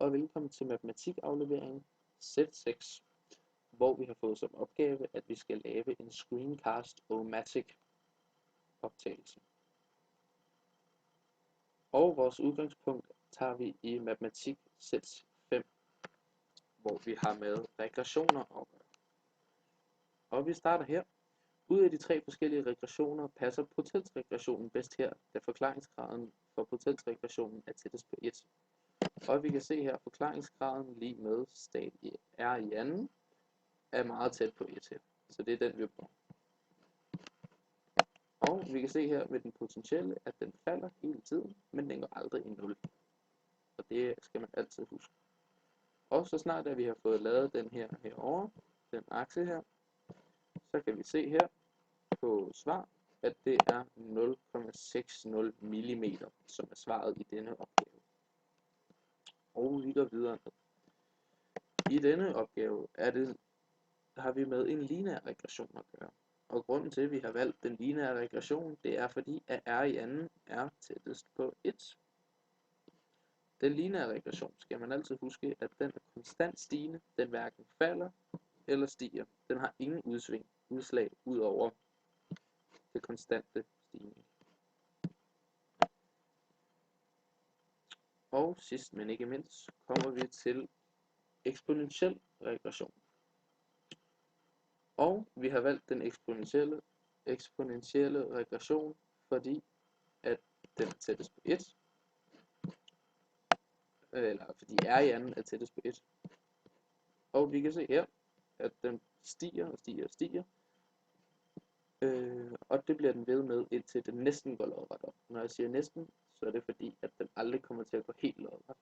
og velkommen til matematikaflevering sæt 6, hvor vi har fået som opgave, at vi skal lave en screencast-o-matic optagelse. Og vores udgangspunkt tager vi i matematik sæt 5, hvor vi har med regressioner at gøre. Og vi starter her. Ud af de tre forskellige regressioner passer potensregressionen bedst her, da forklaringsgraden for potensregressionen er tættest på 1. Og vi kan se her, at forklaringsgraden lige med stadie R i anden er meget tæt på 1 her. Så det er den, vi bruger. Og vi kan se her med den potentielle, at den falder hele tiden, men den går aldrig i 0. Og det skal man altid huske. Og så snart at vi har fået lavet den her herovre, den akse her, så kan vi se her på svar, at det er 0,60 mm, som er svaret i denne opgave. Og vi går videre ned. I denne opgave har vi med en lineær regression at gøre. Og grunden til, at vi har valgt den lineære regression, det er fordi, at R i anden er tættest på 1. Den lineære regression skal man altid huske, at den er konstant stigende. Den hverken falder eller stiger. Den har ingen udslag ud over det konstante stigning. Og sidst men ikke mindst kommer vi til eksponentiel regression. Og vi har valgt den eksponentielle regression, fordi at den er tættest på 1. Eller fordi R i anden er tættest på 1. Og vi kan se her, at den stiger og stiger og stiger. Og det bliver den ved med, indtil den næsten går lodret op. Når jeg siger næsten, så er det fordi, at den aldrig kommer til at gå helt lodret.